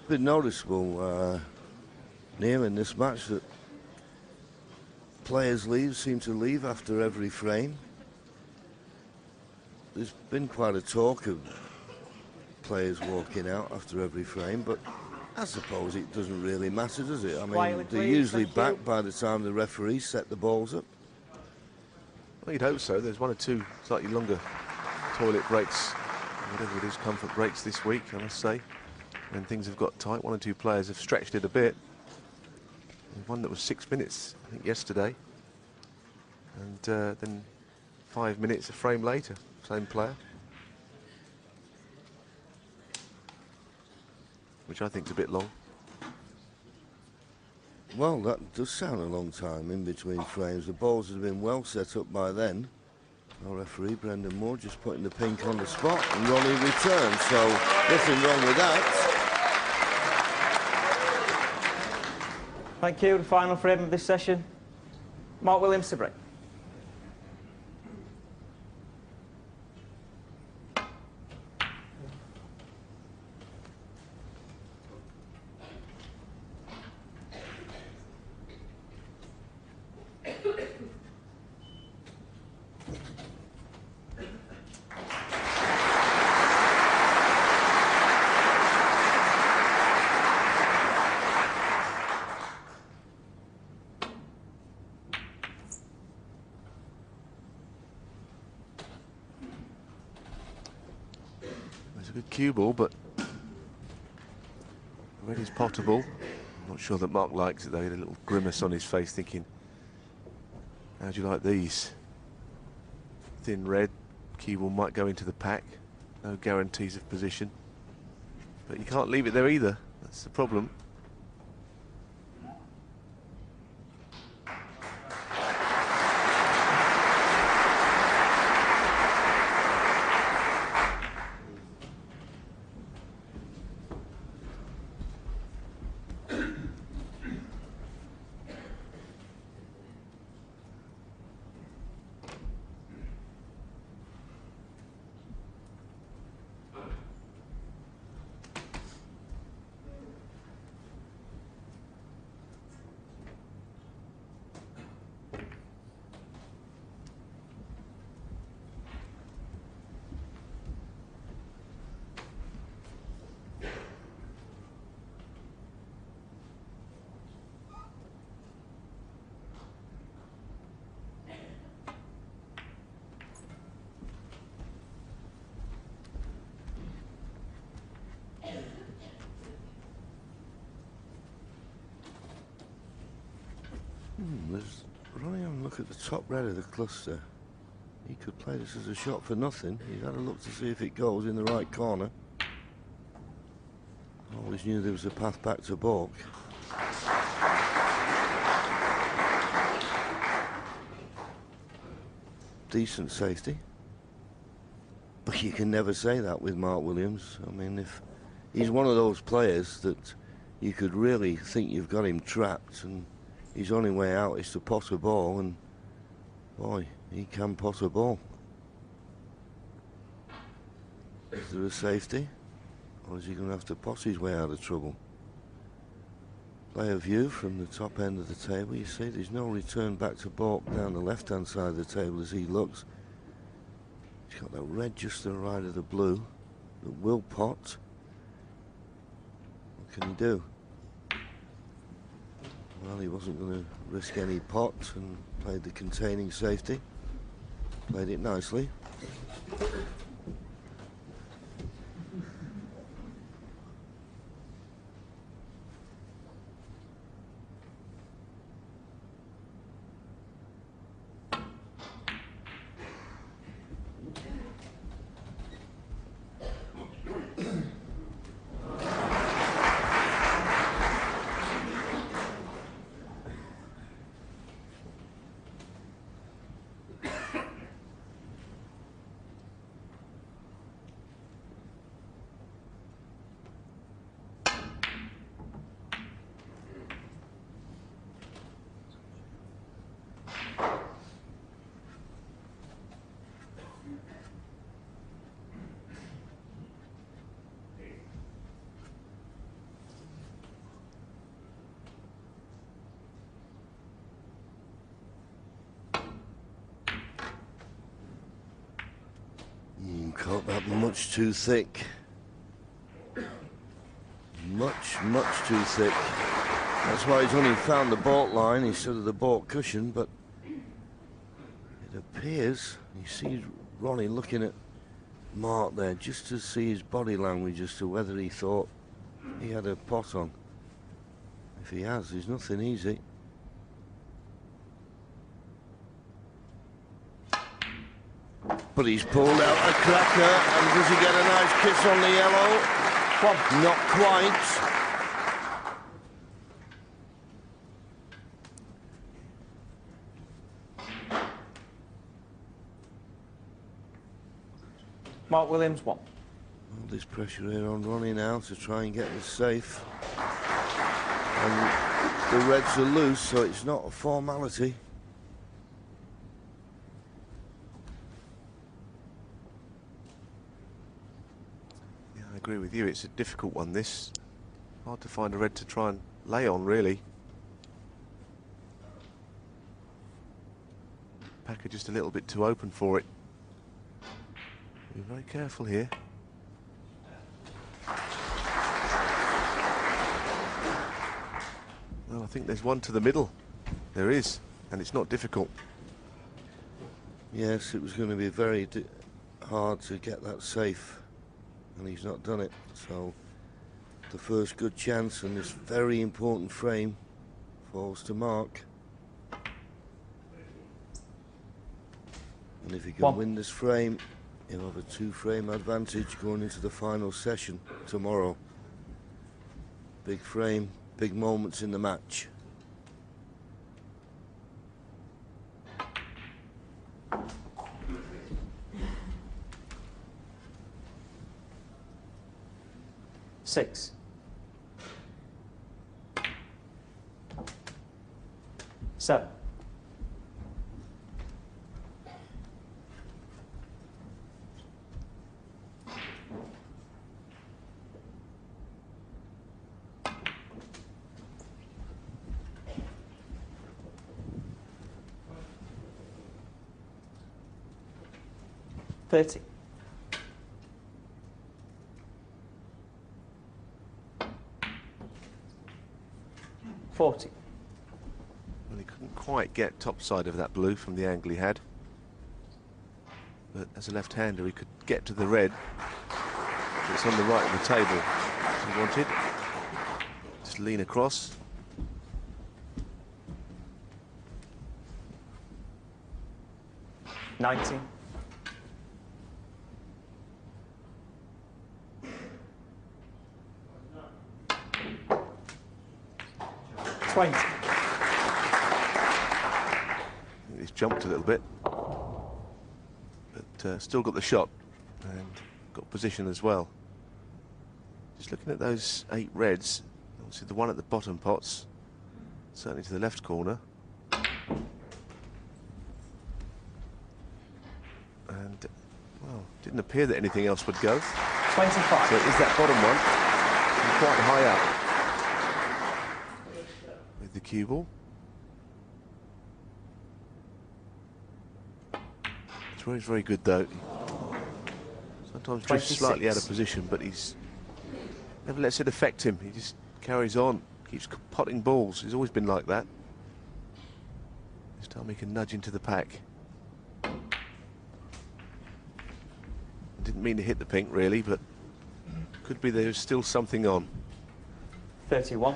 been noticeable near in this match that players seem to leave after every frame. There's been quite a talk of players walking out after every frame, but I suppose it doesn't really matter, does it? I mean, they're usually back by the time the referees set the balls up. Well, you'd hope so. There's one or two slightly longer toilet breaks, whatever it is, comfort breaks this week, I must say. When things have got tight, one or two players have stretched it a bit. There's one that was 6 minutes, I think, yesterday. And then 5 minutes a frame later, same player. Which I think is a bit long. Well, that does sound a long time in between frames. The balls have been well set up by then. Our referee, Brendan Moore, just putting the pink on the spot, and Ronnie returns, so nothing wrong with that. Thank you. The final frame of this session, Mark Williams to break. It's a good cue ball, but red is potable. I'm not sure that Mark likes it though. He had a little grimace on his face thinking, how do you like these? Thin red, cue ball might go into the pack. No guarantees of position. But you can't leave it there either. That's the problem. There's Ronnie having a look at the top red of the cluster. He could play this as a shot for nothing. He's had a look to see if it goes in the right corner. Always knew there was a path back to balk. Decent safety. But you can never say that with Mark Williams. I mean, if he's one of those players that you could really think you've got him trapped, and his only way out is to pot a ball, and boy, he can pot a ball. Is there a safety? Or is he going to have to pot his way out of trouble? Play a view from the top end of the table. You see there's no return back to balk down the left-hand side of the table as he looks. He's got that red just to the right of the blue that will pot. What can he do? Well, he wasn't going to risk any pot and played the containing safety. Played it nicely. Got that much too thick. Much too thick. That's why he's only found the baulk line instead of the baulk cushion, but it appears, you see Ronnie looking at Mark there just to see his body language as to whether he thought he had a pot on. If he has, there's nothing easy. But he's pulled out a cracker, and does he get a nice kiss on the yellow? One. Not quite. Mark Williams, 1. All this pressure here on Ronnie now to try and get this safe. And the reds are loose, so it's not a formality. Yeah, I agree with you. It's a difficult one, this. Hard to find a red to try and lay on, really. Packer just a little bit too open for it. Be very careful here. Well, I think there's one to the middle. There is, and it's not difficult. Yes, it was going to be very hard to get that safe, and he's not done it. So the first good chance in this very important frame falls to Mark. And if he can win this frame, he'll have a 2-frame advantage going into the final session tomorrow. Big frame, big moments in the match. Six. Seven. 30. 40. Well, he couldn't quite get top side of that blue from the angle he had. But as a left-hander, he could get to the red. It's on the right of the table, as he wanted. Just lean across. $19. 20. He's jumped a little bit, but still got the shot and got position as well. Just looking at those 8 reds, obviously the one at the bottom pots, certainly to the left corner. And, well, didn't appear that anything else would go. 25. So it is that bottom one, and quite high up with the cue ball. It's very, very good though. Sometimes 26. just slightly out of position, but he's never lets it affect him. He just carries on, keeps potting balls. He's always been like that. This time he can nudge into the pack. Didn't mean to hit the pink really, but could be there's still something on. 31.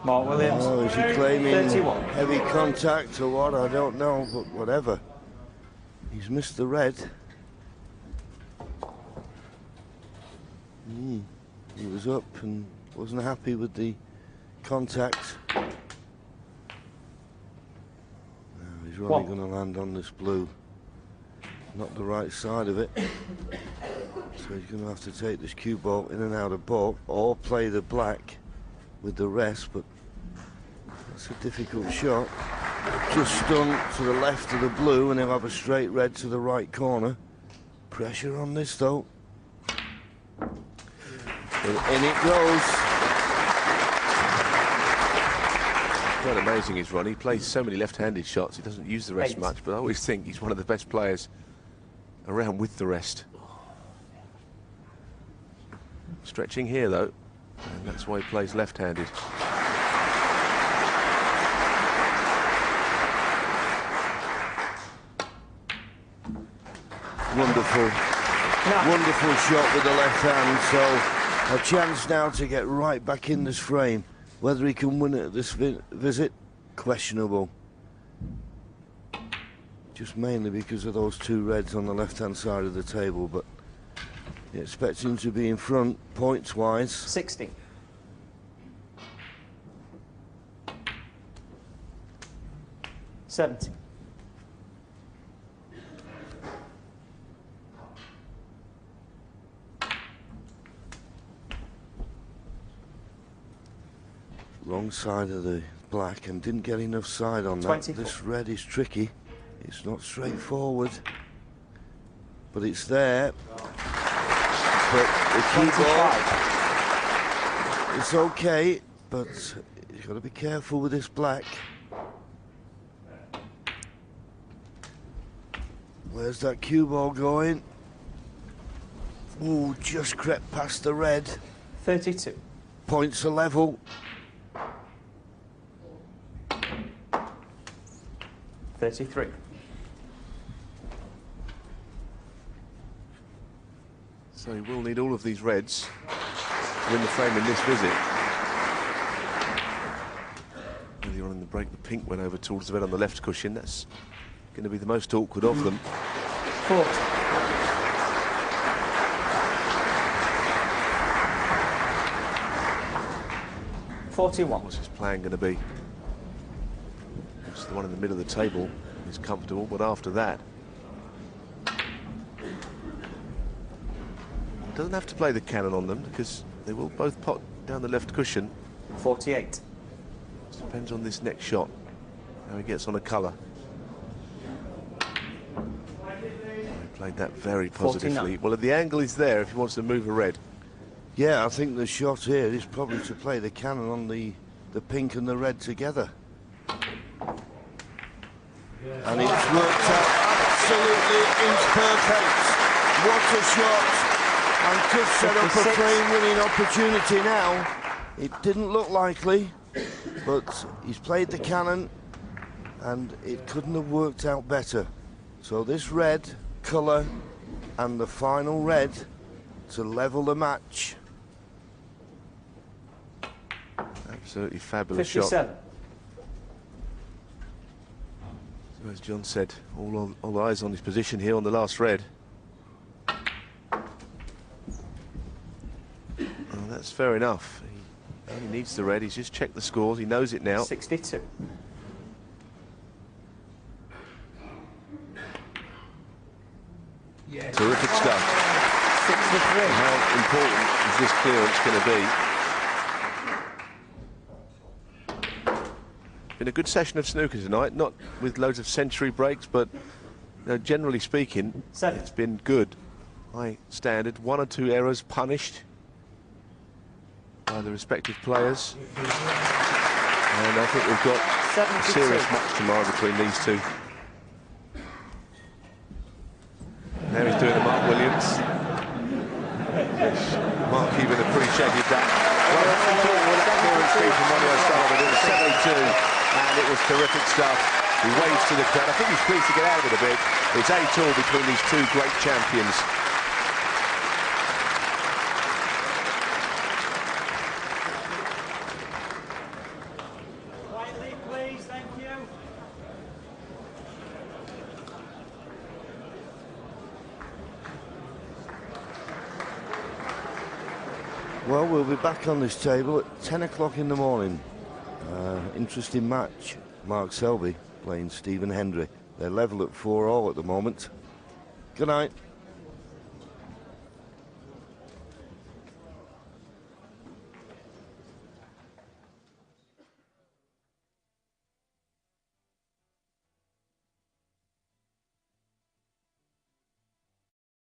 Mark Williams. Oh, is he claiming 31. heavy contact or what? I don't know, but whatever. He's missed the red. He was up and wasn't happy with the contact. Now he's really going to land on this blue. Not the right side of it. So he's going to have to take this cue ball in and out of baulk or play the black with the rest, but that's a difficult shot. Just stung to the left of the blue, and he'll have a straight red to the right corner. Pressure on this though. And in it goes. Quite amazing his run. He plays so many left-handed shots. He doesn't use the rest 8. much, but I always think he's one of the best players around with the rest. Stretching here though, and that's why he plays left-handed. Wonderful, wonderful shot with the left hand. So a chance now to get right back in this frame. Whether he can win it at this visit, questionable. Just mainly because of those two reds on the left-hand side of the table, but you expect him to be in front, points-wise. 60. $70. Wrong side of the black and didn't get enough side on that. 24. This red is tricky. It's not straightforward, but it's there. But the key ball, it's okay, but you've got to be careful with this black. Where's that cue ball going? Ooh, just crept past the red. 32. Points are level. 33. So he will need all of these reds to win the frame in this visit. Earlier on in the break, the pink went over towards the red on the left cushion. That's going to be the most awkward of them. 40. 41. What's his plan going to be? It's the one in the middle of the table is comfortable, but after that, doesn't have to play the cannon on them because they will both pot down the left cushion. 48. It depends on this next shot, how he gets on a colour. He played that very positively. 49. Well, the angle is there if he wants to move a red. Yeah, I think the shot here is probably to play the cannon on the pink and the red together. And it's worked out absolutely inch perfect. What a shot. And could set up a 56. frame-winning opportunity now. It didn't look likely, but he's played the cannon and it couldn't have worked out better. So this red colour and the final red to level the match. Absolutely fabulous 57. shot. So as John said, all eyes on his position here on the last red. Oh, that's fair enough. He only needs the red. He's just checked the scores. He knows it now. 62. Terrific stuff. 63. How important is this clearance going to be? Been a good session of snooker tonight, not with loads of century breaks, but generally speaking, 7. it's been good. High standard, 1 or 2 errors punished by the respective players. And I think we've got a 72. serious match tomorrow between these two. Now he's doing the Mark Williams. Mark even appreciated that. Well, clearance fee from Ronnie O'Sullivan. It was 72, and it was terrific stuff. He waves to the crowd. I think he's pleased to get out of it a bit. It's 8-all between these two great champions. Quietly, please. Thank you. Well, we'll be back on this table at 10 o'clock in the morning. Interesting match. Mark Selby playing Stephen Hendry. They're level at 4-all at the moment. Good night.